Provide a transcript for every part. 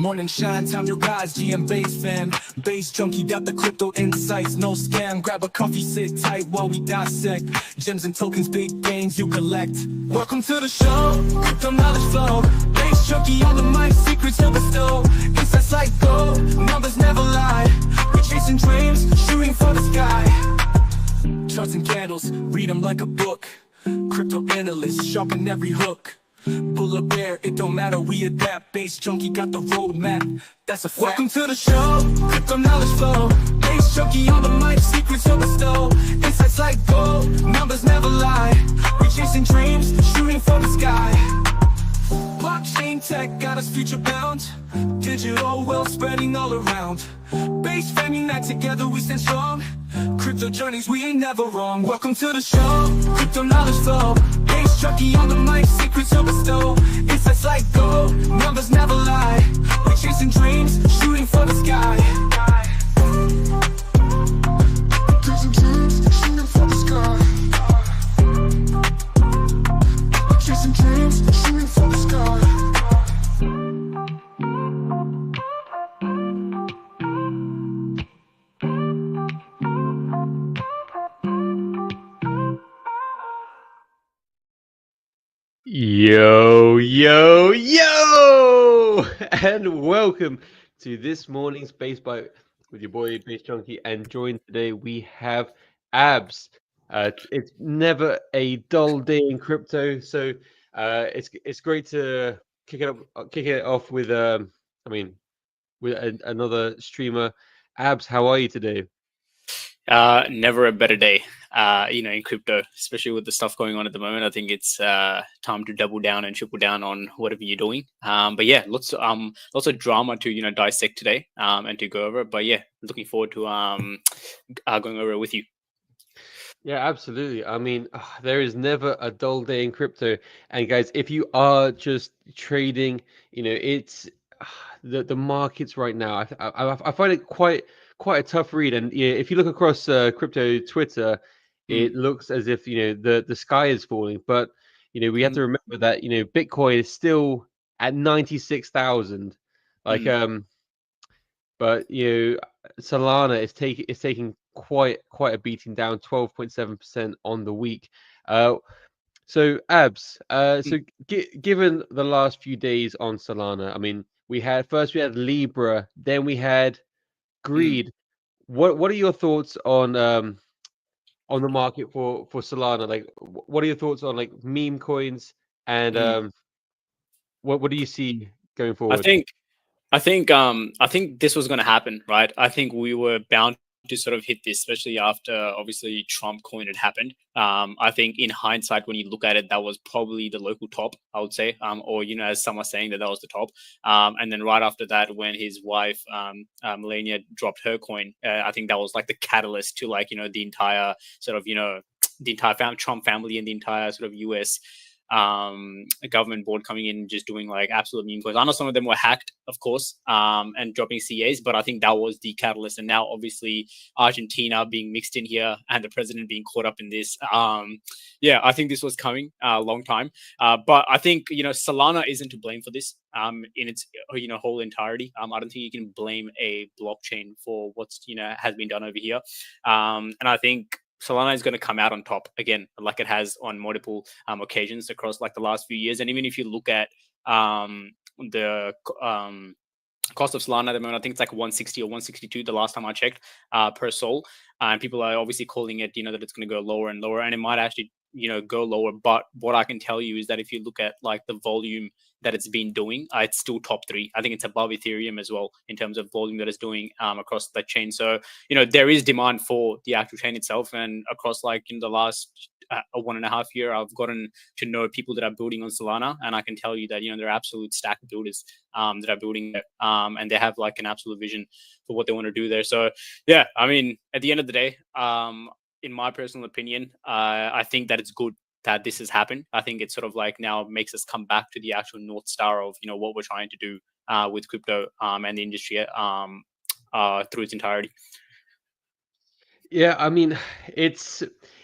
Morning shine, time to rise, GM Base fan. Base junkie, got the crypto insights, no scam. Grab a coffee, sit tight while we dissect. Gems and tokens, big gains you collect. Welcome to the show, crypto knowledge flow. Base junkie on the mic, secrets to bestow. Insights like gold, numbers never lie. We're chasing dreams, shooting for the sky. Charts and candles, read them like a book. Crypto analysts, sharpen every hook. Bull or bear, it don't matter, we adapt. Base junkie got the roadmap, that's a fact. Welcome to the show, crypto knowledge flow. Base junkie on the mic, secrets to bestow. Insights like gold, numbers never lie. We chasing dreams, shooting for the sky. Blockchain tech got us future bound. Digital wealth spreading all around. Base fam unite together, we stand strong. Crypto journeys, we ain't never wrong. Welcome to the show, crypto knowledge flow. Base junkie on the mic, secrets to bestow. Insights like gold, numbers never lie. We're chasing dreams, shooting for the sky. Chasing dreams, shooting for the sky. Chasing dreams, shooting for the sky. Yo, yo, yo! And welcome to this morning's Base Bite with your boy Base Junkie. And joined today we have Abs. It's never a dull day in crypto, so it's great to kick it off with another streamer. Abs, how are you today? Never a better day, in crypto, especially with the stuff going on at the moment. I think it's time to double down and triple down on whatever you're doing. But yeah, lots of drama to dissect today and to go over. But yeah, looking forward to going over it with you. Yeah, absolutely. I mean, there is never a dull day in crypto. And guys, if you are just trading, it's the markets right now. I find it quite a tough read. And if you look across crypto Twitter, it looks as if the sky is falling. But we have to remember that Bitcoin is still at 96,000. But Solana is taking quite a beating, down 12.7% on the week. So Abs, given the last few days on Solana, I mean, we had Libra, then we had Greed. What are your thoughts on the market for Solana? Like, what are your thoughts on like meme coins and what do you see going forward? I think this was going to happen, right? I think we were bound to sort of hit this, especially after obviously Trump coin had happened. I think in hindsight, when you look at it, that was probably the local top, I would say, or as some are saying that was the top. And then right after that, when his wife Melania dropped her coin, I think that was like the catalyst to the entire sort of the entire Trump family and the entire sort of US government board coming in, just doing like absolute meme coins. I know some of them were hacked, of course, and dropping CAs, but I think that was the catalyst. And now obviously Argentina being mixed in here and the president being caught up in this. I think this was coming a long time. But I think, Solana isn't to blame for this in its, whole entirety. I don't think you can blame a blockchain for what's, has been done over here. And I think Solana is going to come out on top again, like it has on multiple occasions across like the last few years. And even if you look at the cost of Solana at the moment, I think it's like 160 or 162 the last time I checked per sol. And people are obviously calling it, that it's going to go lower and lower, and it might actually, go lower. But what I can tell you is that if you look at like the volume that it's been doing, it's still top 3. I think it's above Ethereum as well in terms of volume that it's doing across the chain. So, there is demand for the actual chain itself. And across like in the last 1.5 year, I've gotten to know people that are building on Solana, and I can tell you that they're absolute stack builders that are building there, and they have like an absolute vision for what they want to do there. So yeah, I mean, at the end of the day, in my personal opinion, I think that it's good that this has happened. I think it sort of like now makes us come back to the actual North Star of what we're trying to do with crypto and the industry through its entirety. Yeah, I mean, it's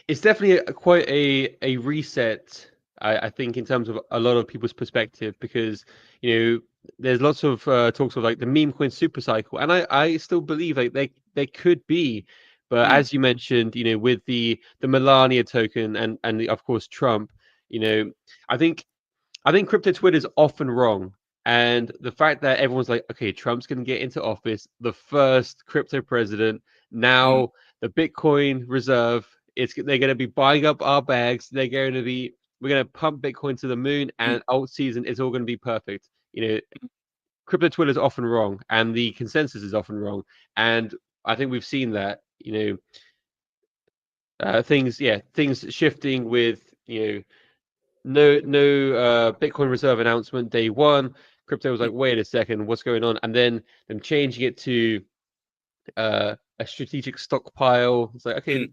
definitely quite a reset. I think in terms of a lot of people's perspective, because there's lots of talks of like the meme coin super cycle, and I still believe like they could be, but Mm. as you mentioned, with the Melania token and of course Trump, I think crypto Twitter is often wrong. And the fact that everyone's like, okay, Trump's going to get into office, the first crypto president. Mm. Now the Bitcoin reserve, they're going to be buying up our bags. We're going to pump Bitcoin to the moon, Mm. and alt season is all going to be perfect. Crypto Twitter is often wrong, and the consensus is often wrong. And I think we've seen that. Things shifting with no Bitcoin reserve announcement day one. Crypto was like, wait a second, what's going on? And then them changing it to a strategic stockpile. It's like, okay, Mm.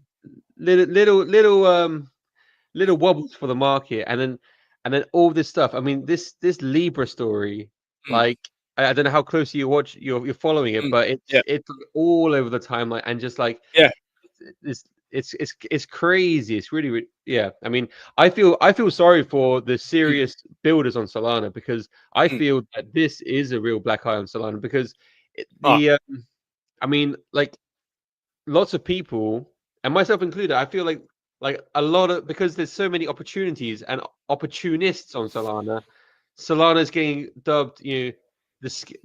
little wobbles for the market, and then all this stuff. I mean, this Libra story, Mm. like I don't know how closely you're following it, Mm. but Yeah. it's all over the timeline, and just like Yeah. it's crazy. It's really, yeah. I mean, I feel sorry for the Mm. serious builders on Solana, because I Mm. feel that this is a real black eye on Solana, because Oh. I mean, like lots of people, and myself included, I feel like a lot of, because there's so many opportunities and opportunists on Solana. Solana's getting dubbed, the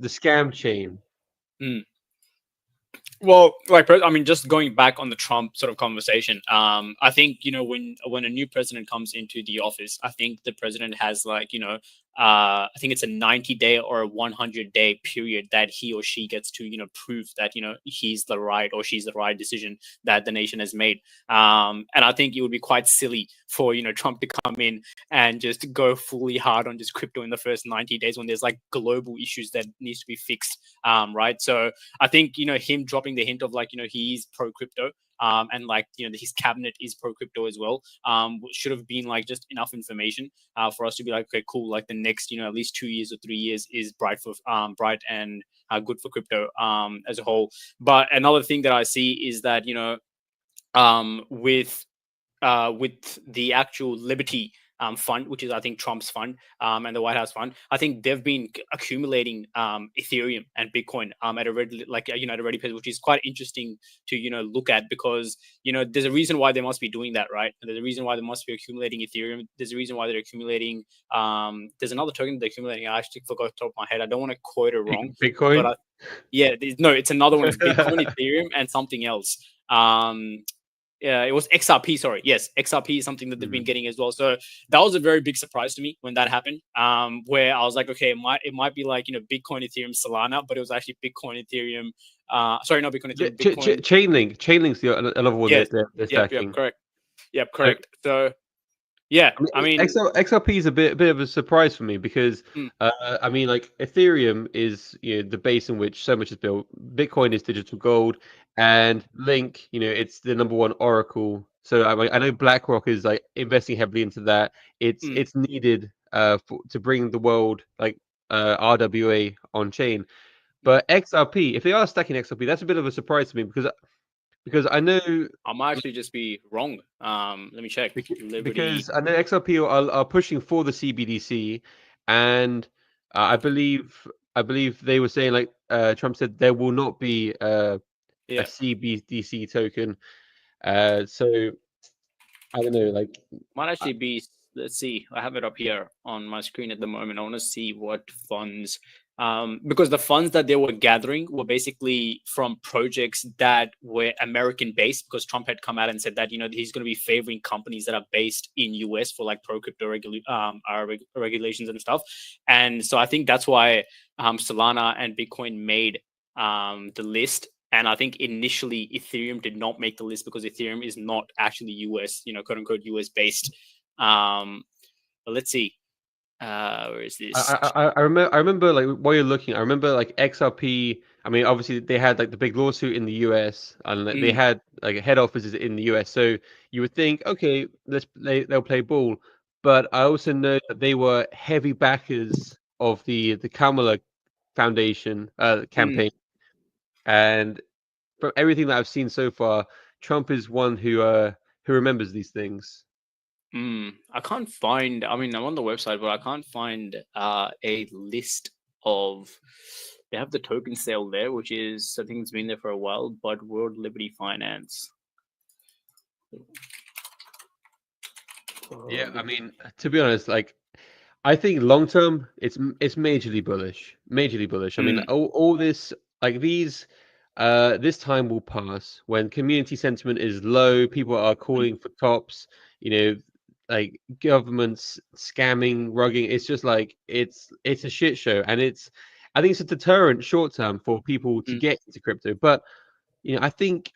scam chain. Mm. Well, like I mean, just going back on the Trump sort of conversation, I think when a new president comes into the office, I think the president has like I think it's a 90-day or a 100-day period that he or she gets to prove that he's the right or she's the right decision that the nation has made. And I think it would be quite silly for Trump to come in and just go fully hard on just crypto in the first 90 days when there's like global issues that needs to be fixed. Right. So I think him dropping the hint of like he's pro crypto, and like his cabinet is pro crypto as well, should have been like just enough information for us to be like, okay, cool, like the next at least 2 years or 3 years is bright and good for crypto as a whole. But another thing that I see is that with the actual Liberty fund, which is I think Trump's fund, and the White House fund, I think they've been accumulating Ethereum and Bitcoin at a ready pace, which is quite interesting to look at, because there's a reason why they must be doing that, right? There's a reason why they must be accumulating Ethereum. There's a reason why they're accumulating. There's another token they're accumulating. I actually forgot the top of my head. I don't want to quote it wrong, Bitcoin. but no, it's another one. It's Bitcoin, Ethereum, and something else. Yeah, it was XRP. Sorry, yes, XRP is something that they've been getting as well. So that was a very big surprise to me when that happened. Where I was like, okay, it might be like Bitcoin, Ethereum, Solana, but it was actually Bitcoin, Ethereum. Sorry, not Bitcoin, Ethereum, Bitcoin. Chainlink's another one Yes, they're yep, stacking. correct. Yep, So, correct. So yeah, I mean, XRP is a bit of a surprise for me, because mm, I mean, like Ethereum is the base in which so much is built. Bitcoin is digital gold, and Link, it's the number one oracle. So I know BlackRock is like investing heavily into that. It's mm, it's needed to bring the world like RWA on chain. mm. But XRP, if they are stacking XRP, that's a bit of a surprise to me, because I know I might actually just be wrong. Let me check. Liberty. because I know XRP are pushing for the CBDC, and I believe they were saying, like Trump said, there will not be a Yeah. CBDC token. So I don't know, like Might actually be. Let's see. I have it up here on my screen at the moment. I want to see what funds, because the funds that they were gathering were basically from projects that were American based. Because Trump had come out and said that he's going to be favoring companies that are based in US for like pro crypto regulations and stuff. And so I think that's why Solana and Bitcoin made the list. And I think initially Ethereum did not make the list because Ethereum is not actually US, quote unquote US based. But let's see. Where is this? I remember like while you're looking, I remember like XRP. I mean, obviously they had like the big lawsuit in the US, and like, they Mm, had like head offices in the US. So you would think, okay, they'll play ball. But I also know that they were heavy backers of the Kamala Foundation mm, campaign, and from everything that I've seen so far, Trump is one who remembers these things. I can't find. I mean, I'm on the website, but I can't find a list of. They have the token sale there, which is, I think it's been there for a while. But World Liberty Finance. Yeah, I mean, to be honest, like I think long term, it's majorly bullish, majorly bullish. I mean, Mm. all this like these, this time will pass when community sentiment is low. People are calling for tops. You know, like governments scamming, rugging. It's just like it's a shit show, and I think it's a deterrent short term for people to Mm. get into crypto. But you know, I think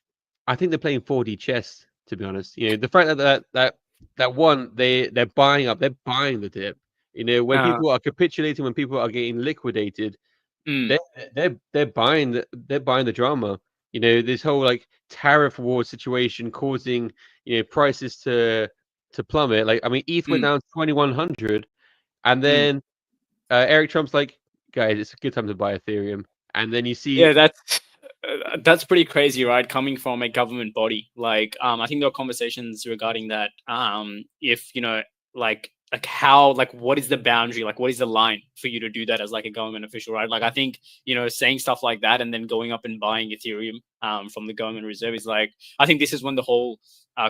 they're playing 4D chess. To be honest, you know, the fact that one they're buying up, they're buying the dip. You know, when Uh, people are capitulating, when people are getting liquidated, mm. they're buying the drama. You know, this whole like tariff war situation causing prices to plummet. Like, I mean, ETH went Mm. down 2100, and Mm. then Eric Trump's like, guys, it's a good time to buy Ethereum. And then you see, Yeah, that's pretty crazy, right? Coming from a government body, like I think there are conversations regarding that. If like how, like what is the boundary, like what is the line for you to do that as like a government official, right? Like I think saying stuff like that and then going up and buying Ethereum from the government reserve is like, I think this is when the whole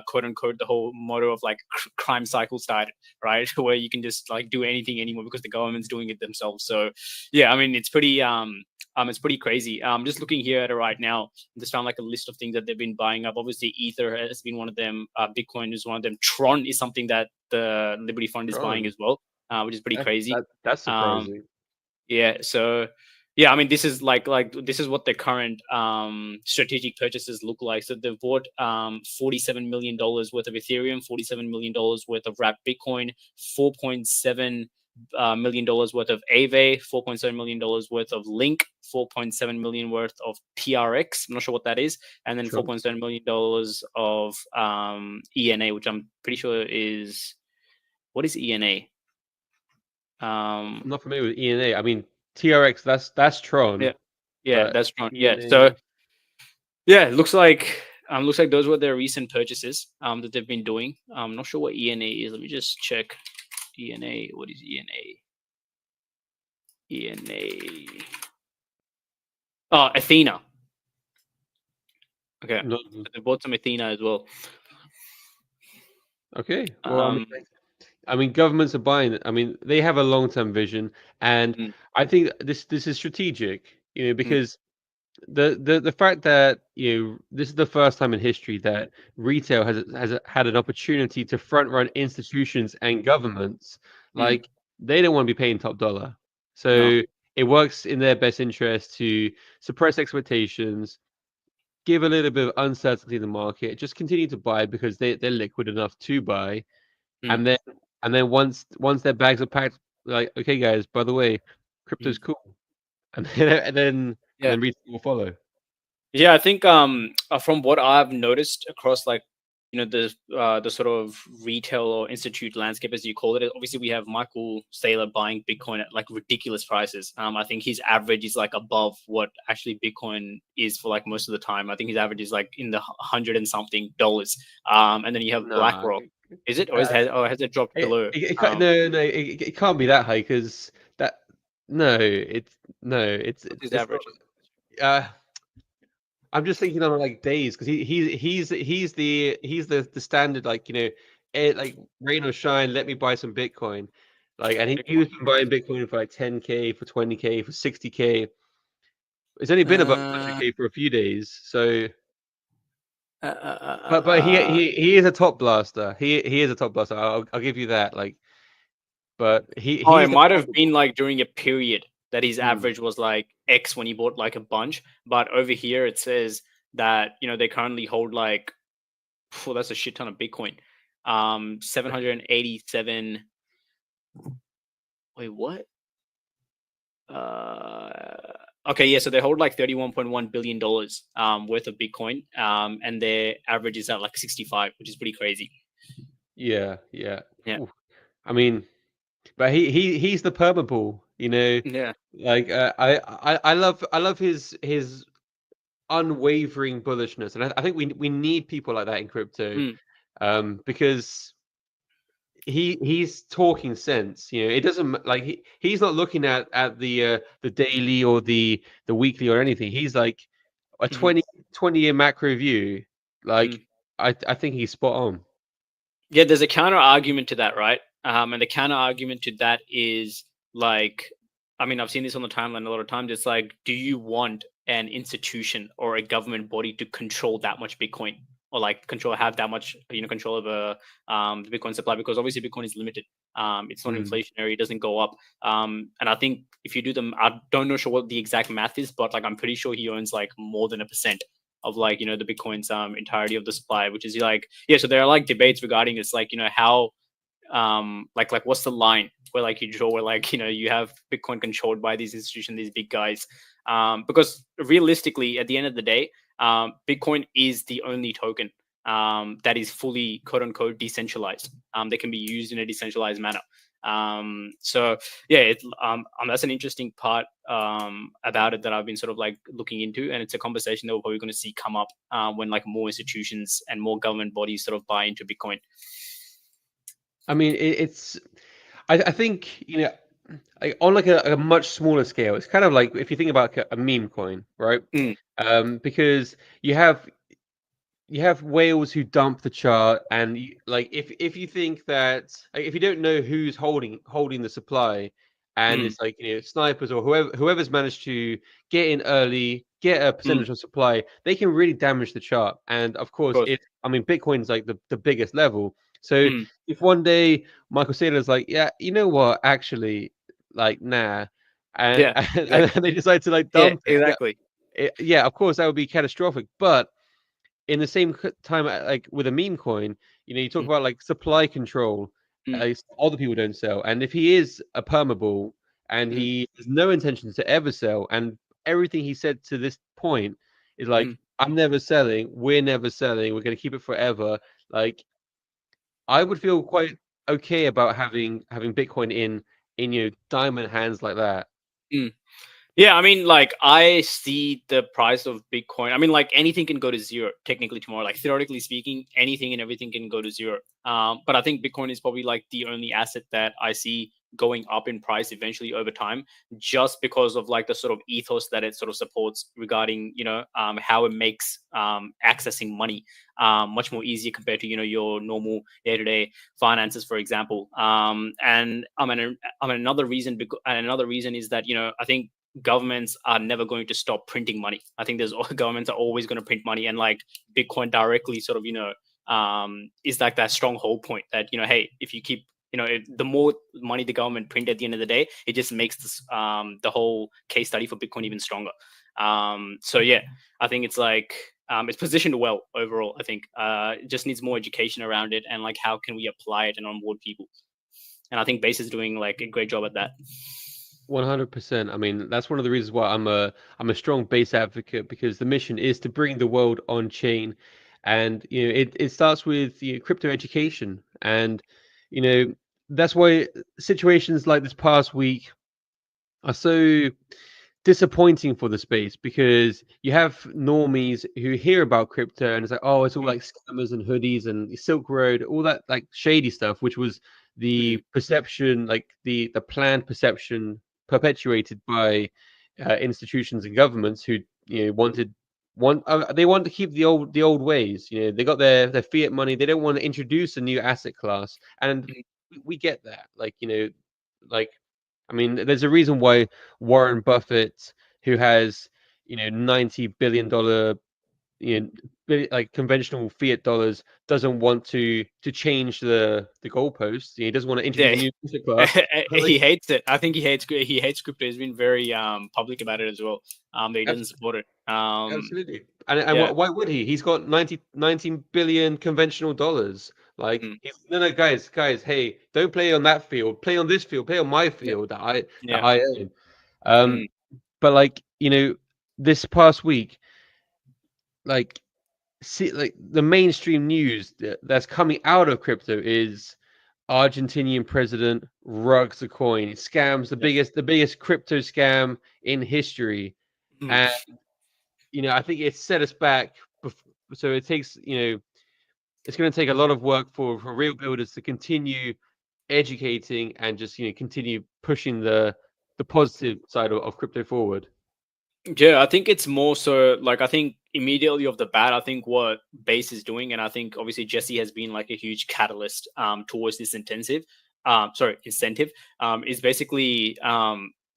quote unquote the whole motto of like crime cycle started, right? Where you can just like do anything anymore because the government's doing it themselves. So yeah, I mean it's pretty crazy. Just looking here at it right now, just found like a list of things that they've been buying up. Obviously, Ether has been one of them. Bitcoin is one of them. Tron is something that the Liberty Fund is buying Tron, as well, which is pretty crazy. that's Um, surprising. yeah, so yeah, I mean, this is like this is what their current strategic purchases look like. So they've bought $47 million worth of Ethereum, $47 million worth of wrapped Bitcoin, $4.7 million worth of Aave, $4.7 million worth of Link, 4.7 million worth of PRX. I'm not sure what that is, and then Sure. $4.7 million of ENA, which I'm pretty sure is, what is ENA? I'm not familiar with ENA. I mean, TRX, that's Tron, Yeah, yeah, but that's wrong. Yeah, so ENA. yeah, it looks like those were their recent purchases that they've been doing. I'm not sure what ENA is. Let me just check. ENA, what is ENA? ENA. Oh, Athena. Okay, No, so they bought some Athena as well. okay. Well, I mean, Um, I mean, governments are buying it. I mean, they have a long-term vision, and mm, I think this is strategic. You know, mm, because the fact that this is the first time in history that retail has had an opportunity to front run institutions and governments. mm, Like, they don't want to be paying top dollar, no. so it works in their best interest to suppress expectations, give a little bit of uncertainty in the market, just continue to buy because they're liquid enough to buy, Mm, and then once their bags are packed, like, okay guys, by the way, mm. crypto's cool, and then Yeah. retail will follow. Yeah, I think from what I've noticed across like the sort of retail or institute landscape, as you call it, obviously we have Michael Saylor buying Bitcoin at like ridiculous prices. I think his average is like above what actually Bitcoin is for like most of the time. I think his average is like in the hundred and something dollars. And then you have Nah, BlackRock. Is it, or has it dropped below? it can't, no, it can't be that high because that no, What's his it's average? not. I'm just thinking on like days because he's the standard, like, like rain or shine, let me buy some Bitcoin, like, and he was Bitcoin. buying Bitcoin for like 10K, for 20K, for 60K. It's only been about Uh, 100K for a few days, so. uh, uh, But he is a top blaster. He is a top blaster. I'll give you that. Like, but Oh, it he's the might have been like during a period that his Hmm. average was like X when he bought like a bunch. But over here it says that they currently hold like, oh, that's a shit ton of Bitcoin. 787. Wait, what? Okay, yeah, so they hold like $31.1 billion worth of Bitcoin. And their average is at like 65, which is pretty crazy. Yeah, yeah. Yeah. Ooh. I mean, but he's the perma bull. Yeah. Like, I love his unwavering bullishness, and I think we need people like that in crypto, Mm, because he's talking sense. You know, it doesn't like he's not looking at the daily or the weekly or anything. He's like a Mhm. 20-year macro view. Like Mm. I think he's spot on. Yeah, there's a counter argument to that, right? And the counter argument to that is like, I mean, I've seen this on the timeline a lot of times. It's like, do you want an institution or a government body to control that much Bitcoin, or like have that much, control over the Bitcoin supply? Because obviously Bitcoin is limited. It's not Mm. inflationary. It doesn't go up. And I think if you do them, I don't know sure what the exact math is, but like I'm pretty sure he owns like more than 1% of like the Bitcoin's entirety of the supply, which is like, yeah. So there are like debates regarding this, like how like what's the line where like you draw, where like you have Bitcoin controlled by these institutions, these big guys, because realistically at the end of the day, Bitcoin is the only token that is fully quote unquote decentralized. They can be used in a decentralized manner. So yeah, that's an interesting part about it that I've been sort of like looking into, and it's a conversation that we're probably going to see come up when like more institutions and more government bodies sort of buy into Bitcoin. I mean, it's. I think like, on like a much smaller scale. It's kind of like if you think about a meme coin, right? Mm. Because you have whales who dump the chart, and like if you think that, like, if you don't know who's holding the supply, and Mm. it's like snipers or whoever's managed to get in early, get a Mm. percentage of supply, they can really damage the chart. And of Of course, course. if I mean Bitcoin's like the biggest level, so Mm. if one day Michael Saylor's like, yeah, you know what, actually, like, nah, and Yeah. and Exactly. they decide to like Yeah. dump it, yeah, Exactly. yeah, of course that would be catastrophic, but in the same time, like with a meme coin, you talk Mm. about like supply control. Mm. Other people don't sell, and if he is a permable and Mm. he has no intention to ever sell, and everything he said to this point is like, Mm. "I'm never selling. We're never selling. We're going to keep it forever." Like, I would feel quite okay about having Bitcoin in diamond hands like that. Mm. Yeah, I mean, like I see the price of Bitcoin. I mean, like anything can go to zero technically tomorrow. Like theoretically speaking, anything and everything can go to zero. But I think Bitcoin is probably like the only asset that I see going up in price eventually over time, just because of like the sort of ethos that it sort of supports regarding how it makes accessing money much more easier compared to your normal day-to-day finances, for example. And another reason, and another reason is that I think governments are never going to stop printing money. I think there's governments are always going to print money, and like Bitcoin directly sort of is like that stronghold point that hey, if you keep the more money the government print at the end of the day, it just makes this the whole case study for Bitcoin even stronger. So yeah, I think it's like it's positioned well overall. I think it just needs more education around it, and like how can we apply it and onboard people. And I think Base is doing like a great job at that. 100%. I mean, that's one of the reasons why I'm a strong base advocate, because the mission is to bring the world on chain, and it starts with crypto education, and you know that's why situations like this past week are so disappointing for the space, because you have normies who hear about crypto and it's like, oh, it's all Mm. like scammers and hoodies and Silk Road, all that like shady stuff, which was the Mm. perception, like the planned perception perpetuated by institutions and governments who they want to keep the old ways. They got their fiat money. They don't want to introduce a new asset class, and Mm. we get that. Like I mean, there's a reason why Warren Buffett, who has $90 billion, like conventional fiat dollars, doesn't want to change the goalposts. He doesn't want to introduce Yeah, a new asset class. Like, he hates it. I think he hates crypto. He's been very public about it as well. That he doesn't abs- support it. absolutely. And Yeah. why would he? He's got 19 billion conventional dollars. Like, Mm. no, guys, hey, don't play on that field. Play on this field. Play on my Yeah. field that Yeah. I own. Um, Mm. but like, this past week, like, see, like the mainstream news that's coming out of crypto is Argentinian president rugs the coin, scams Yeah. the biggest crypto scam in history, Mm. and I think it's set us back. So it takes it's going to take a lot of work for real builders to continue educating and just continue pushing the positive side of crypto forward? Yeah, I think it's more so like I think immediately off the bat, I think what Base is doing, and I think obviously Jesse has been like a huge catalyst towards this incentive, is basically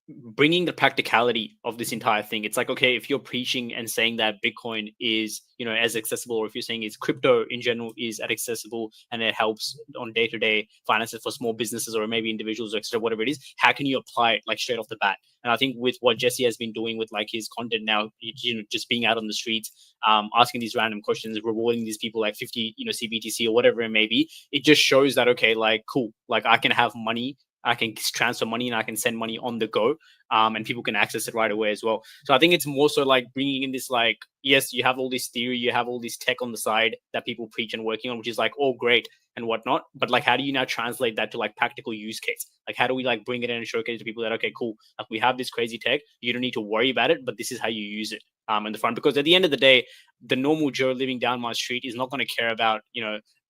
bringing the practicality of this entire thing. It's like, okay, if you're preaching and saying that Bitcoin is, as accessible, or if you're saying is crypto in general is as accessible and it helps on day-to-day finances for small businesses or maybe individuals, or etc., whatever it is, how can you apply it like straight off the bat? And I think with what Jesse has been doing with like his content now, just being out on the streets, asking these random questions, rewarding these people like 50, CBTC or whatever it may be, it just shows that, okay, like, cool, like I can have money, I can transfer money, and I can send money on the go, and people can access it right away as well. So I think it's more so like bringing in this, like, yes, you have all this theory, you have all this tech on the side that people preach and working on, which is like all great and whatnot, but like, how do you now translate that to like practical use case? Like, how do we like bring it in and showcase to people that, okay, cool, like we have this crazy tech, you don't need to worry about it, but this is how you use it in the front. Because at the end of the day, the normal Joe living down my street is not going to care about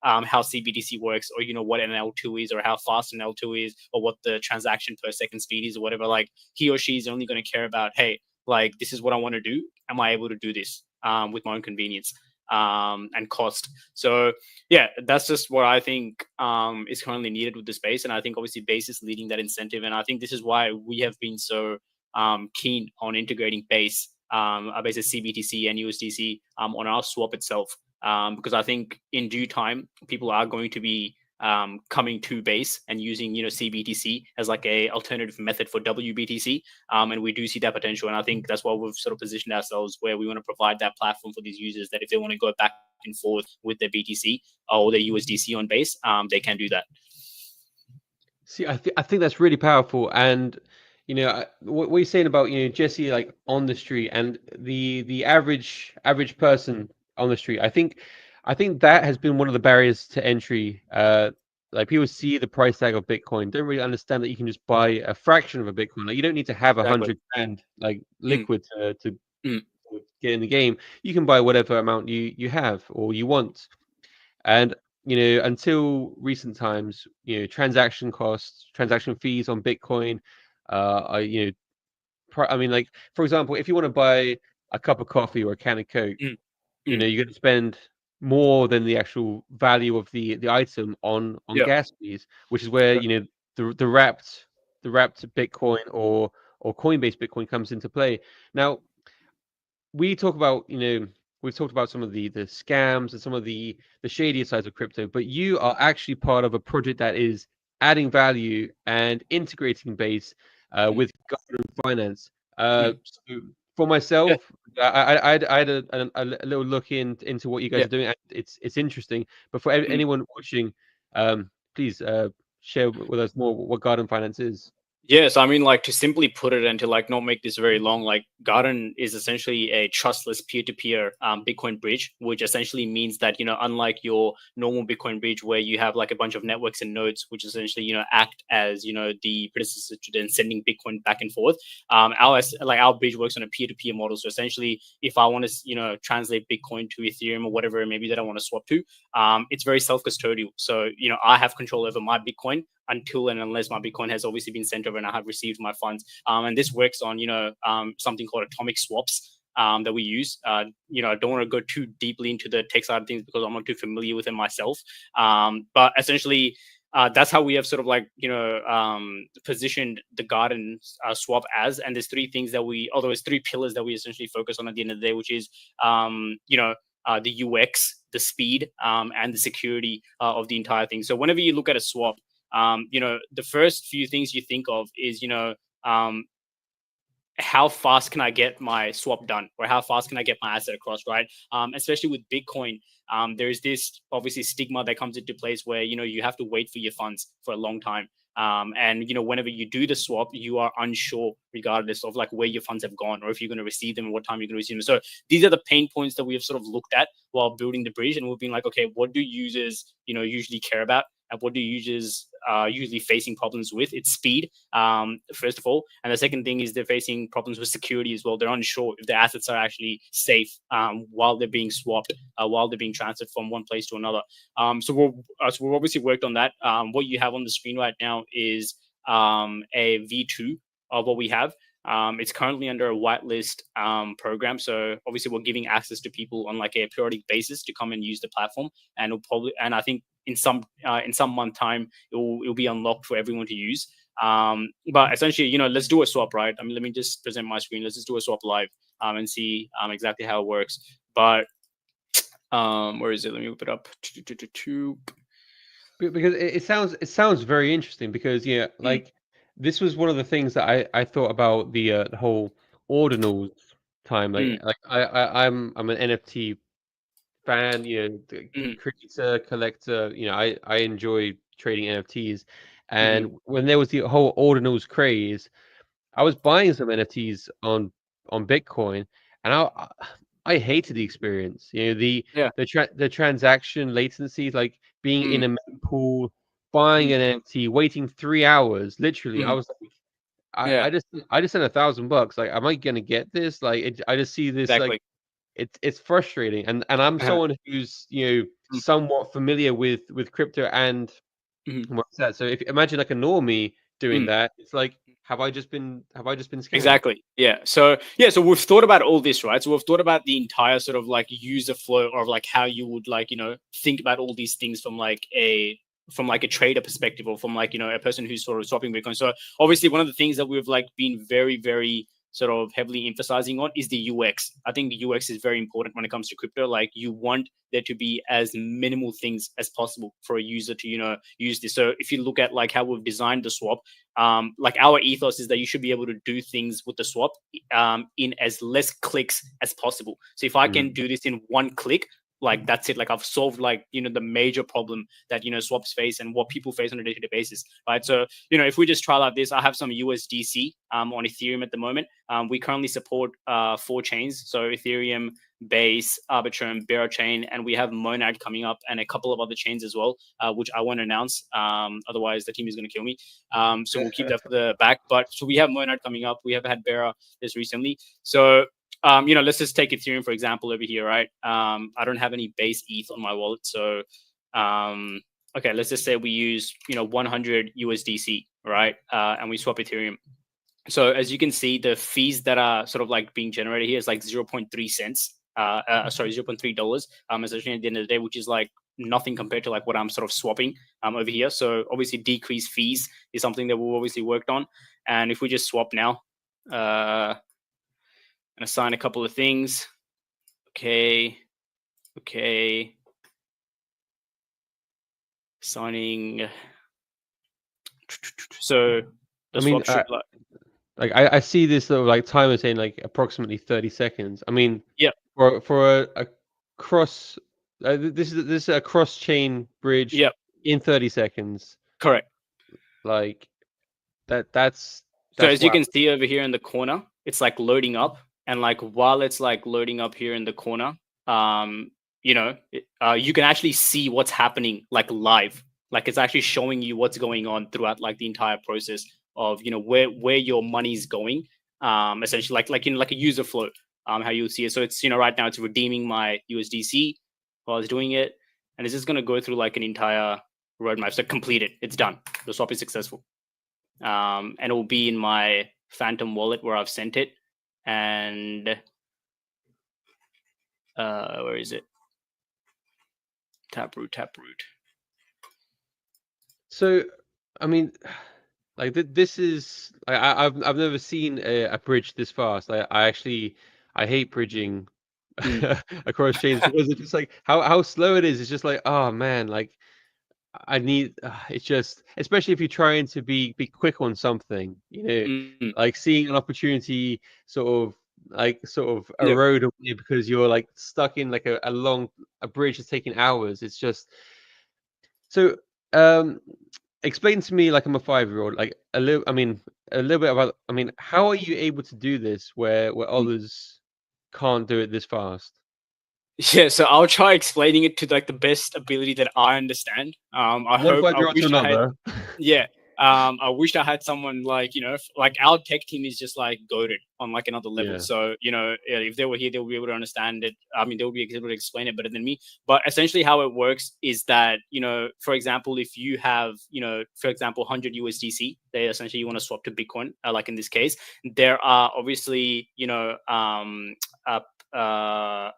how CBDC works, or what an L2 is, or how fast an L2 is, or what the transaction per second speed is, or whatever. Like, he or she is only going to care about, hey, like, this is what I want to do. Am I able to do this with my own convenience and cost? So yeah, that's just what I think is currently needed with the space. And I think obviously Base is leading that incentive. And I think this is why we have been so keen on integrating Base, Base CBTC and USDC on our swap itself. Because I think in due time, people are going to be coming to Base and using, CBTC as like a alternative method for WBTC. And we do see that potential. And I think that's why we've sort of positioned ourselves where we want to provide that platform for these users, that if they want to go back and forth with their BTC or their USDC on Base, they can do that. See, I think that's really powerful. And what you're saying about Jesse, like on the street, and the average person on the street, I think that has been one of the barriers to entry. Like, people see the price tag of Bitcoin, don't really understand that you can just buy a fraction of a Bitcoin. Like, you don't need to have Exactly. 100 grand like liquid to Mm. get in the game. You can buy whatever amount you have or you want. And until recent times, transaction costs, transaction fees on Bitcoin, are I mean, like, for example, if you want to buy a cup of coffee or a can of Coke, Mm. you're going to spend more than the actual value of the item on Yeah. gas fees, which is where the wrapped Bitcoin or Coinbase Bitcoin comes into play. Now, we talk about we've talked about some of the scams and some of the shadier sides of crypto, but you are actually part of a project that is adding value and integrating Base with government finance. So for myself, I had a little look into what you guys Yeah. are doing, and it's interesting. But for Mm. anyone watching, please share with us more what garden finance is. Yes, I mean, like, to simply put it and to like not make this very long, like, Garden is essentially a trustless peer-to-peer Bitcoin bridge, which essentially means that, unlike your normal Bitcoin bridge where you have like a bunch of networks and nodes, which essentially, act as, the predecessor to then sending Bitcoin back and forth. Our bridge works on a peer-to-peer model. So essentially, if I want to, translate Bitcoin to Ethereum or whatever it may be that I want to swap to, it's very self-custodial. So, I have control over my Bitcoin until and unless my Bitcoin has obviously been sent over and I have received my funds. And this works on, something called atomic swaps that we use. I don't want to go too deeply into the tech side of things because I'm not too familiar with it myself. But essentially, that's how we have sort of like, positioned the Garden swap as. And there's three things that there's three pillars that we essentially focus on at the end of the day, which is, the UX, the speed, and the security of the entire thing. So whenever you look at a swap, the first few things you think of is, how fast can I get my swap done, or how fast can I get my asset across, right? Especially with Bitcoin, there's this obviously stigma that comes into place where, you have to wait for your funds for a long time. And whenever you do the swap, you are unsure regardless of like where your funds have gone, or if you're going to receive them and what time you're going to receive them. So these are the pain points that we have sort of looked at while building the bridge, and we've been like, okay, what do users usually care about, and what do users are usually facing problems with. It's speed, first of all, and the second thing is they're facing problems with security as well. They're unsure if their assets are actually safe while they're being swapped, while they're being transferred from one place to another. So we've obviously worked on that. What you have on the screen right now is a V2 of what we have. It's currently under a whitelist program, so obviously we're giving access to people on like a periodic basis to come and use the platform, and it'll probably, and I think in some month time it'll be unlocked for everyone to use. But essentially, let's do a swap, right? I mean, let me just present my screen. Let's just do a swap live and see exactly how it works. But where is it? Let me whip it up. Because it sounds very interesting, because like this was one of the things that I thought about the whole ordinals time. Like I'm an NFT fan, creator, collector. I enjoy trading NFTs, and when there was the whole ordinals craze, I was buying some NFTs on Bitcoin, and I hated the experience. The transaction latency, like being in a mempool, buying an NFT, waiting 3 hours. Literally, I was like, I just sent $1,000. Like, am I gonna get this? Like, I just see this like it's frustrating, and I'm someone who's somewhat familiar with crypto and what's that. So if imagine like a normie doing that, it's like, have I just been scammed? Exactly. Yeah. So we've thought about all this, right? So we've thought about the entire sort of like user flow of like how you would like, think about all these things from like a trader perspective, or from like, a person who's sort of swapping Bitcoin. So obviously one of the things that we've like been very, very sort of heavily emphasizing on is the UX. I think the UX is very important when it comes to crypto. Like, you want there to be as minimal things as possible for a user to, use this. So if you look at like how we've designed the swap, like our ethos is that you should be able to do things with the swap in as less clicks as possible. So if I can do this in one click, like that's it. Like I've solved like, the major problem that, swaps face and what people face on a day-to-day basis, right? So, if we just try out this, I have some USDC on Ethereum at the moment. We currently support 4 chains. So Ethereum, Base, Arbitrum, Berachain, and we have Monad coming up, and a couple of other chains as well, which I won't announce. Otherwise the team is going to kill me. So we'll keep that for the back. But so we have Monad coming up. We have had Bera this recently. So let's just take Ethereum, for example, over here, right? I don't have any base ETH on my wallet. So, okay, let's just say we use, 100 USDC, right? And we swap Ethereum. So as you can see, the fees that are sort of like being generated here is like 0.3 cents. Sorry, $0.3, essentially at the end of the day, which is like nothing compared to like what I'm sort of swapping over here. So obviously decreased fees is something that we've obviously worked on. And if we just swap now, and assign a couple of things. Okay. Signing. So I see this sort of like timer saying like approximately 30 seconds. I mean, yeah, for a cross, this is a cross chain bridge in 30 seconds. Correct. Like that's so as you can see over here in the corner, it's like loading up. And like while it's like loading up here in the corner, you can actually see what's happening like live. Like it's actually showing you what's going on throughout like the entire process of where your money's going. Essentially like a user flow. How you'll see it. So it's right now it's redeeming my USDC while it's doing it, and it's just gonna go through like an entire roadmap. So completed. It's done. The swap is successful. And it will be in my Phantom wallet where I've sent it. And where is it? Taproot. So, I mean, like this is I've never seen a bridge this fast. I hate bridging across chains, because it's just like how slow it is. It's just like, oh man, like I need. It's just, especially if you're trying to be quick on something, like seeing an opportunity sort of erode away because you're like stuck in like a bridge that's taking hours. It's just so. Explain to me, like I'm a 5-year-old, like a little bit about. I mean, how are you able to do this where others can't do it this fast? Yeah, so I'll try explaining it to like the best ability that I understand. I One hope, I quadrant to wish I had, another. yeah. I wish I had someone like, like our tech team is just like goaded on like another level. Yeah. So, yeah, if they were here, they'll be able to understand it. I mean, they'll be able to explain it better than me. But essentially, how it works is that, for example, if you have, for example, 100 USDC, they essentially you want to swap to Bitcoin, like in this case, there are obviously,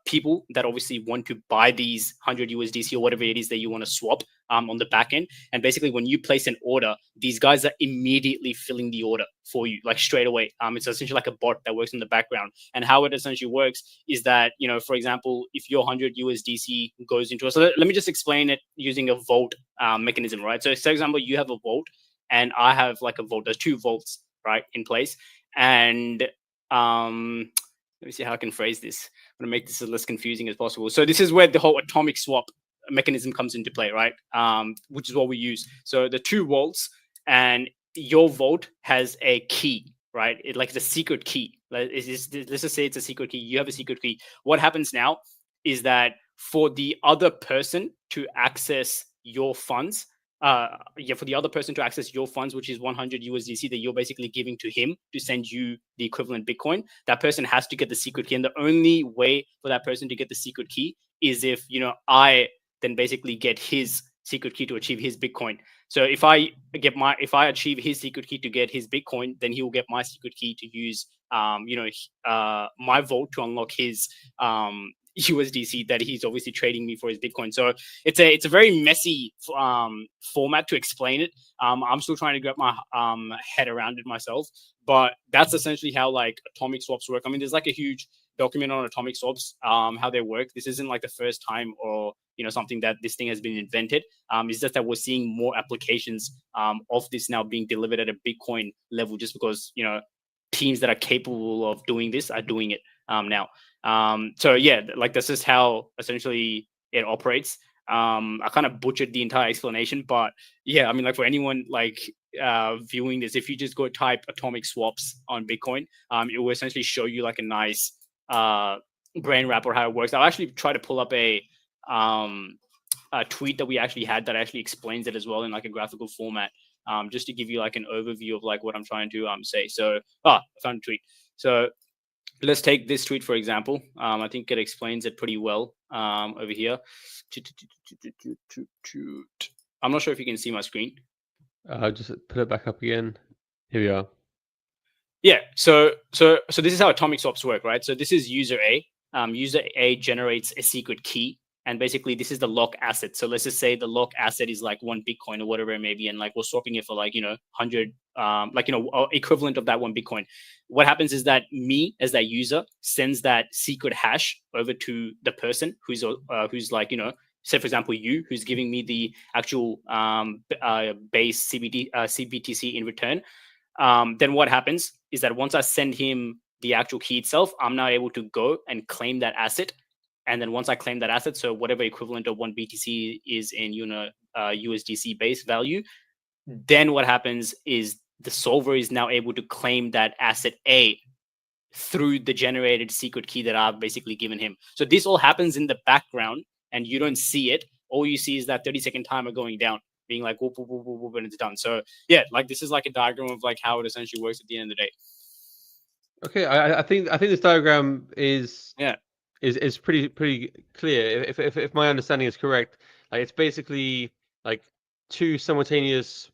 people that obviously want to buy these 100 USDC or whatever it is that you want to swap on the back end. And basically, when you place an order, these guys are immediately filling the order for you, like straight away. It's essentially like a bot that works in the background. And how it essentially works is that, for example, if your 100 USDC goes into so let me just explain it using a vault mechanism, right? So, for example, you have a vault and I have like a vault. There's two vaults, right, in place. And let me see how I can phrase this. I'm going to make this as less confusing as possible. So this is where the whole atomic swap mechanism comes into play, right? Which is what we use. So the two vaults, and your vault has a key, right? It like the secret key. Let's just say it's a secret key. You have a secret key. What happens now is that for the other person to access your funds, for the other person to access your funds, which is 100 USDC that you're basically giving to him to send you the equivalent Bitcoin, that person has to get the secret key. And the only way for that person to get the secret key is if, I then basically get his secret key to achieve his Bitcoin. So if I achieve his secret key to get his Bitcoin, then he will get my secret key to use, my vault to unlock his, USDC that he's obviously trading me for his Bitcoin. So it's a very messy format to explain it. I'm still trying to get my head around it myself, but that's essentially how like atomic swaps work. I mean, there's like a huge document on atomic swaps, how they work. This isn't like the first time or something that this thing has been invented. It's just that we're seeing more applications of this now being delivered at a Bitcoin level, just because teams that are capable of doing this are doing it now. So yeah, like this is how essentially it operates. I kind of butchered the entire explanation, but yeah, I mean, like for anyone like viewing this, if you just go type atomic swaps on Bitcoin, it will essentially show you like a nice brain wrap or how it works. I'll actually try to pull up a tweet that we actually had that actually explains it as well in like a graphical format, just to give you like an overview of like what I'm trying to say. So I found a tweet. So let's take this tweet for example. I think it explains it pretty well over here. I'm not sure if you can see my screen. Just put it back up again. Here we are. Yeah. So this is how atomic swaps work, right? So this is user A. User A generates a secret key, and basically this is the lock asset. So let's just say the lock asset is like 1 Bitcoin or whatever it may be, and like we're swapping it for like 100, equivalent of that 1 Bitcoin. What happens is that me as that user sends that secret hash over to the person who's like say for example you, who's giving me the actual base CBTC in return. Then what happens is that once I send him the actual key itself, I'm now able to go and claim that asset. And then once I claim that asset, so whatever equivalent of 1 BTC is in USDC base value, then what happens is the solver is now able to claim that asset A through the generated secret key that I've basically given him. So this all happens in the background and you don't see it. All you see is that 30-second timer going down, being like whoop, whoop, whoop, whoop, whoop, and it's done. So yeah, like this is like a diagram of like how it essentially works at the end of the day. Okay, I think this diagram is pretty clear. If my understanding is correct, like it's basically like two simultaneous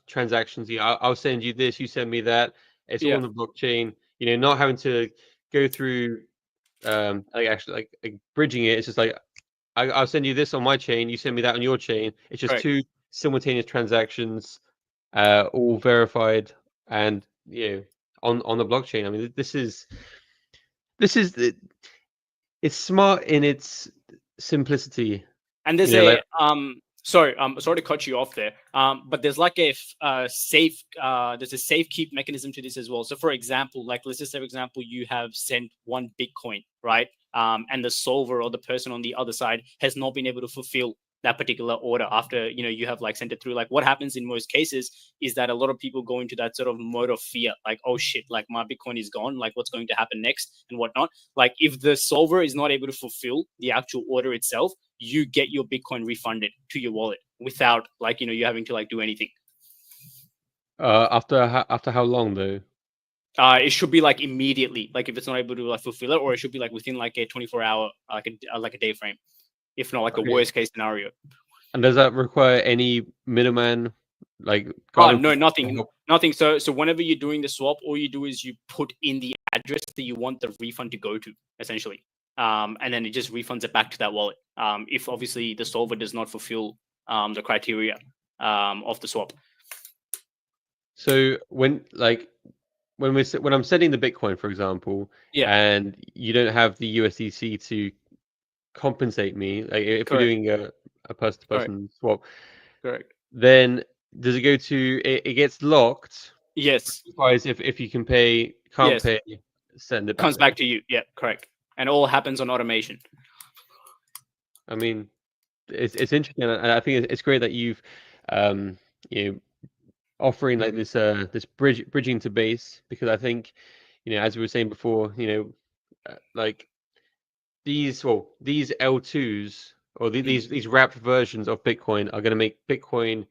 transactions. I'll send you this, you send me that. It's all on the blockchain. Not having to go through like bridging it. It's just like I'll send you this on my chain, you send me that on your chain. It's just two simultaneous transactions, all verified and on the blockchain. I mean, this is it's smart in its simplicity. And there's sorry to cut you off there. But there's like a safe there's a safe keep mechanism to this as well. So for example, like let's just say for example, you have sent 1 Bitcoin, right? And the solver or the person on the other side has not been able to fulfill that particular order after you have like sent it through. Like what happens in most cases is that a lot of people go into that sort of mode of fear, like, oh shit, like my Bitcoin is gone, like what's going to happen next and whatnot. Like if the solver is not able to fulfill the actual order itself, you get your Bitcoin refunded to your wallet without like you having to like do anything. After how long though? It should be like immediately, like if it's not able to like fulfill it, or it should be like within like a 24-hour like a day frame, if not like a worst case scenario. And does that require any middleman? Like no, nothing. So whenever you're doing the swap, all you do is you put in the address that you want the refund to go to, essentially, and then it just refunds it back to that wallet. If obviously the solver does not fulfill the criteria of the swap. So when I'm sending the Bitcoin, for example, and you don't have the USDC to compensate me, like if we're doing a person-to-person swap, correct, then does it go to it gets locked? Yes. Otherwise, if you can pay, can't pay, send it back. Comes back to you. Yeah, correct. And all happens on automation. I mean, it's interesting, and I think it's great that you've offering like this this bridging to base, because I think as we were saying before, like these L2s or these wrapped versions of Bitcoin are going to make Bitcoin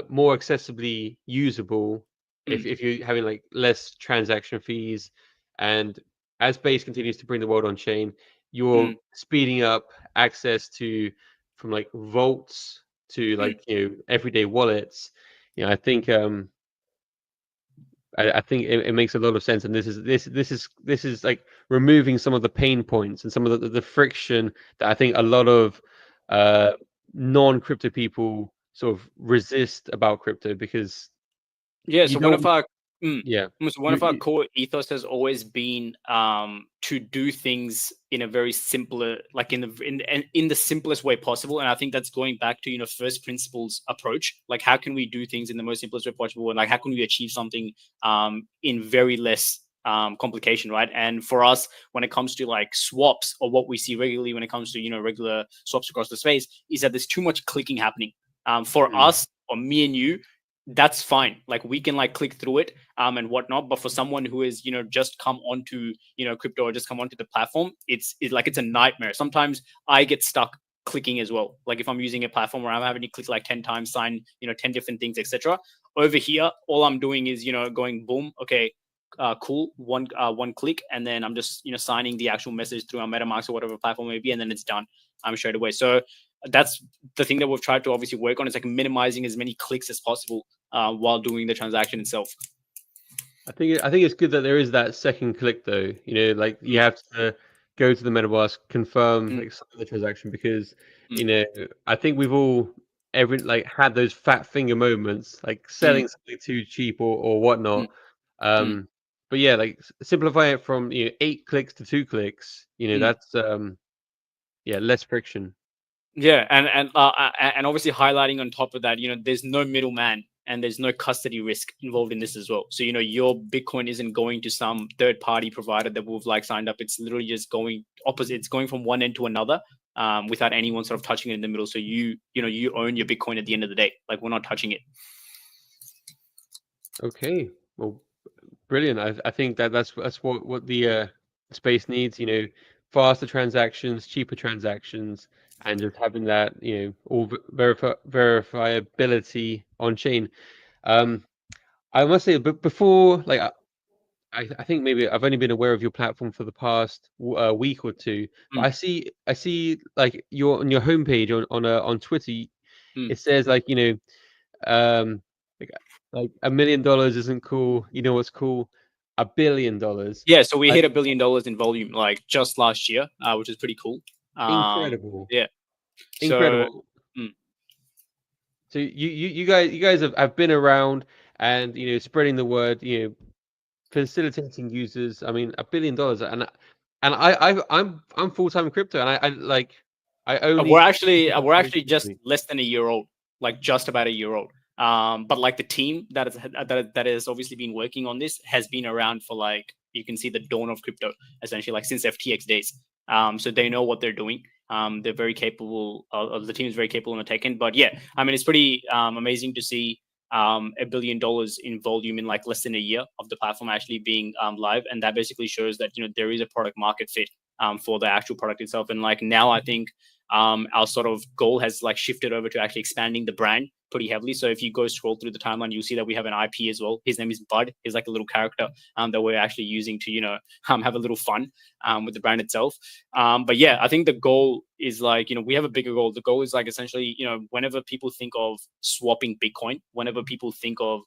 more accessibly usable if you're having like less transaction fees, and as Base continues to bring the world on chain, you're speeding up access to from like vaults to like everyday wallets. I think I think it makes a lot of sense, and this is like removing some of the pain points and some of the friction that I think a lot of non-crypto people sort of resist about crypto, because so one of our core ethos has always been to do things in a very simpler, like in the simplest way possible. And I think that's going back to first principles approach, like how can we do things in the most simplest way possible, and like how can we achieve something in very less complication, right? And for us, when it comes to like swaps, or what we see regularly when it comes to regular swaps across the space, is that there's too much clicking happening. For us, or me and you, that's fine. Like we can like click through it and whatnot. But for someone who is just come onto crypto, or just come onto the platform, it's a nightmare. Sometimes I get stuck clicking as well. Like if I'm using a platform where I'm having to click like 10 times, sign 10 different things, etc. Over here, all I'm doing is going boom, okay, cool, one click, and then I'm just signing the actual message through our MetaMask or whatever platform may be, and then it's done straight away. So that's the thing that we've tried to obviously work on, is like minimizing as many clicks as possible while doing the transaction itself. I think it's good that there is that second click though. Like you have to go to the MetaMask, confirm like the transaction, because I think we've all had those fat finger moments, like selling something too cheap or whatnot. But yeah, like simplify it from 8 clicks to 2 clicks. That's less friction. Yeah, and obviously highlighting on top of that, there's no middleman and there's no custody risk involved in this as well. So your Bitcoin isn't going to some third party provider that we've like signed up. It's literally just going opposite. It's going from one end to another without anyone sort of touching it in the middle. So you own your Bitcoin at the end of the day. Like we're not touching it. Okay, well, brilliant. I think that's what the space needs. Faster transactions, cheaper transactions, and just having that all verifiability on chain. I must say, but before, like I think maybe I've only been aware of your platform for the past week or two, but I see like on your homepage on Twitter, it says like like $1 million isn't cool. What's cool? $1 billion. Yeah, so we hit $1 billion in volume like just last year, which is pretty cool. Incredible. Yeah, incredible. So you guys have been around and spreading the word, facilitating users. I mean, $1 billion, and I'm full-time in crypto, and I only we're actually just less than a year old, like just about a year old. But like the team that has obviously been working on this has been around for like, you can see the dawn of crypto, essentially, like since FTX days. So they know what they're doing. They're very capable. The team is very capable on the tech end. But yeah, I mean, it's pretty amazing to see $1 billion in volume in like less than a year of the platform actually being live, and that basically shows that there is a product market fit for the actual product itself. And like now, I think our sort of goal has like shifted over to actually expanding the brand pretty heavily. So if you go scroll through the timeline, you'll see that we have an IP as well. His name is Bud. He's like a little character that we're actually using to have a little fun with the brand itself. But yeah, I think the goal is like we have a bigger goal. The goal is like essentially whenever people think of swapping Bitcoin, whenever people think of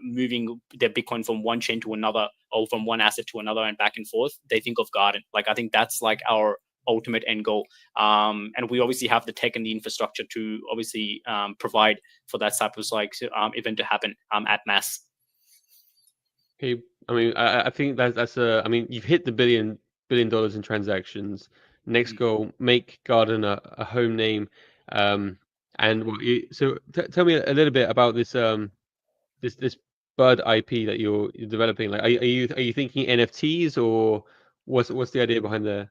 moving their Bitcoin from one chain to another or from one asset to another and back and forth, they think of Garden. Like I think that's like our ultimate end goal, and we obviously have the tech and the infrastructure to obviously provide for that type of like event to happen at mass. Okay, I mean, I think that's I mean, you've hit the $1 billion in transactions. Next goal, make Garden a home name. And so tell me a little bit about this this Bud IP that you're developing. Like, are you thinking NFTs, or what's the idea behind the?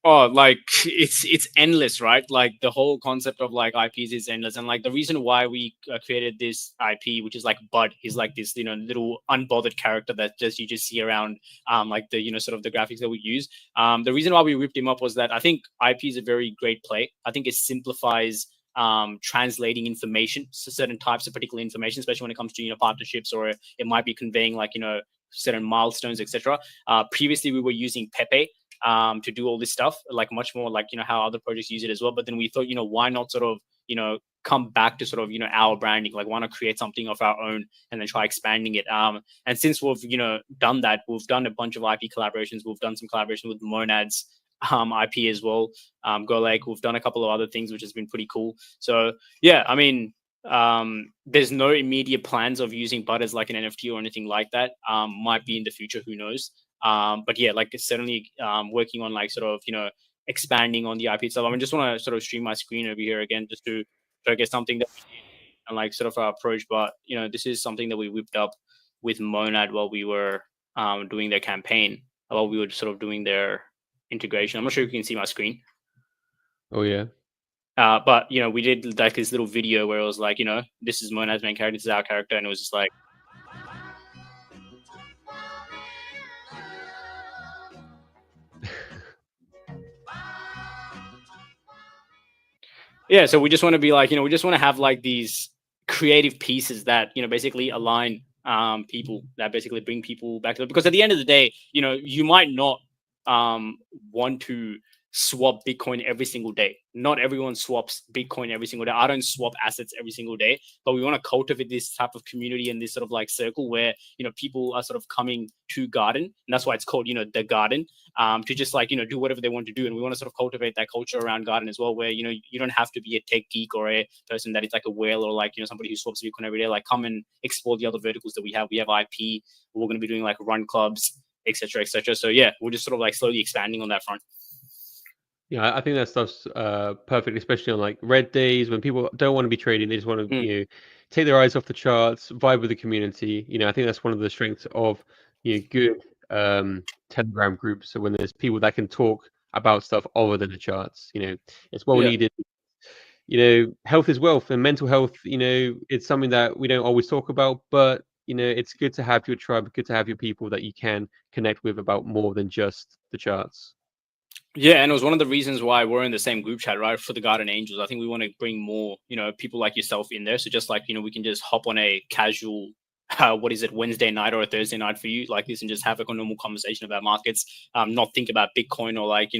Oh, like it's endless, right? Like the whole concept of like IPs is endless, and like the reason why we created this IP, which is like Bud, he's like this little unbothered character that you just see around like the sort of the graphics that we use. The reason why we whipped him up was that I think IP is a very great play. I think it simplifies translating information, so certain types of particular information, especially when it comes to partnerships, or it might be conveying like certain milestones, etc. Previously we were using Pepe to do all this stuff, like much more like how other projects use it as well. But then we thought, why not sort of come back to sort of our branding, like why not create something of our own and then try expanding it. And since we've done that, we've done a bunch of IP collaborations. We've done some collaboration with Monad's IP as well. Go Lake. We've done a couple of other things which has been pretty cool. So yeah, I mean, there's no immediate plans of using Bud as like an NFT or anything like that. Might be in the future, who knows. But yeah, like certainly working on like sort of expanding on the IP itself. I mean, just want to sort of stream my screen over here again just to get something that we did and like sort of our approach. But this is something that we whipped up with Monad while we were doing their campaign, while we were sort of doing their integration. I'm not sure if you can see my screen. Oh yeah. But we did like this little video where it was like, this is Monad's main character, this is our character, and it was just like. Yeah, so we just want to be like, we just want to have like these creative pieces that basically align people, that basically bring people back to it. Because at the end of the day, you might not want to swap Bitcoin every single day. Not everyone swaps Bitcoin every single day. I don't swap assets every single day, but we want to cultivate this type of community and this sort of like circle where people are sort of coming to Garden, and that's why it's called the Garden, to just like do whatever they want to do. And we want to sort of cultivate that culture around Garden as well, where you don't have to be a tech geek or a person that is like a whale or like somebody who swaps Bitcoin every day. Like come and explore the other verticals that we have. We have IP. We're going to be doing like run clubs, etc., etc. So yeah, we're just sort of like slowly expanding on that front. Yeah, I think that stuff's perfect, especially on like red days when people don't want to be trading; they just want to take their eyes off the charts, vibe with the community. I think that's one of the strengths of good Telegram groups. So when there's people that can talk about stuff other than the charts, it's well needed. Health is wealth, and mental health. It's something that we don't always talk about, but it's good to have your tribe, good to have your people that you can connect with about more than just the charts. Yeah, and it was one of the reasons why we're in the same group chat, right? For the Garden Angels. I think we want to bring more, people like yourself in there. So just like, we can just hop on a casual, Wednesday night or a Thursday night for you like this and just have like a normal conversation about markets, not think about Bitcoin or like,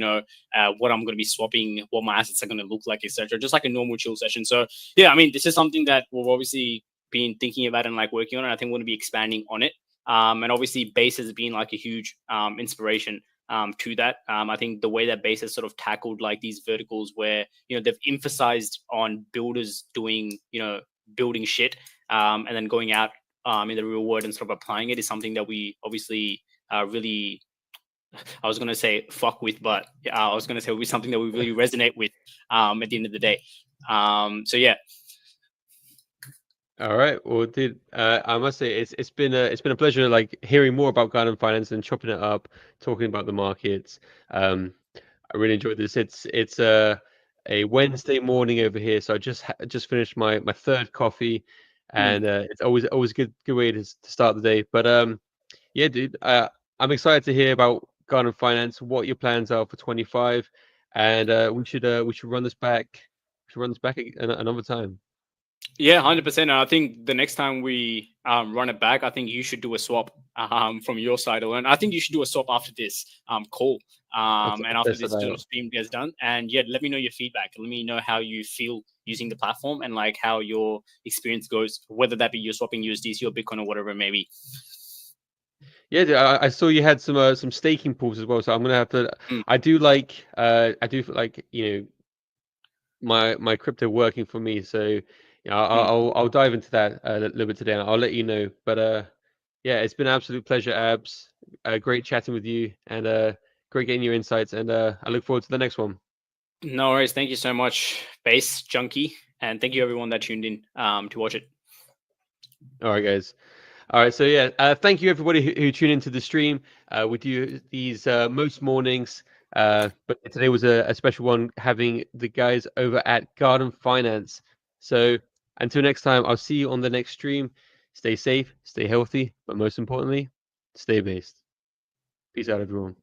what I'm going to be swapping, what my assets are going to look like, etc. Just like a normal chill session. So yeah, I mean, this is something that we've obviously been thinking about and like working on, and I think we're going to be expanding on it. And obviously Base has been like a huge inspiration to that. I think the way that Base has sort of tackled like these verticals where they've emphasized on builders doing building shit and then going out in the real world and sort of applying it is something that we obviously really, I was going to say fuck with, but I was going to say it would be something that we really resonate with at the end of the day. So yeah. All right. Well, I must say it's been a pleasure like hearing more about Garden Finance and chopping it up, talking about the markets. I really enjoyed this. It's a Wednesday morning over here, so I just finished my third coffee, Mm. and it's always a good way to start the day. But yeah, dude, I'm excited to hear about Garden Finance, what your plans are for 25, and we should run this back. We should run this back another time. Yeah, 100%. And I think the next time we run it back, I think you should do a swap from your side alone. I think you should do a swap after this call and after Test that this little out. stream gets done. And yeah, let me know your feedback. Let me know how you feel using the platform and like how your experience goes, whether that be you swapping USDC or Bitcoin or whatever it may be. Yeah, dude, I saw you had some staking pools as well, so I'm gonna have to. Mm. I do like my crypto working for me, so I'll dive into that a little bit today, and I'll let you know. But yeah, it's been an absolute pleasure, Abs. Great chatting with you, and great getting your insights, and I look forward to the next one. No worries. Thank you so much, Base Junkie. And thank you everyone that tuned in to watch it. All right, guys. All right, so yeah, thank you everybody who tuned into the stream. We do these most mornings, but today was a special one having the guys over at Garden Finance. So until next time, I'll see you on the next stream. Stay safe, stay healthy, but most importantly, stay based. Peace out, everyone.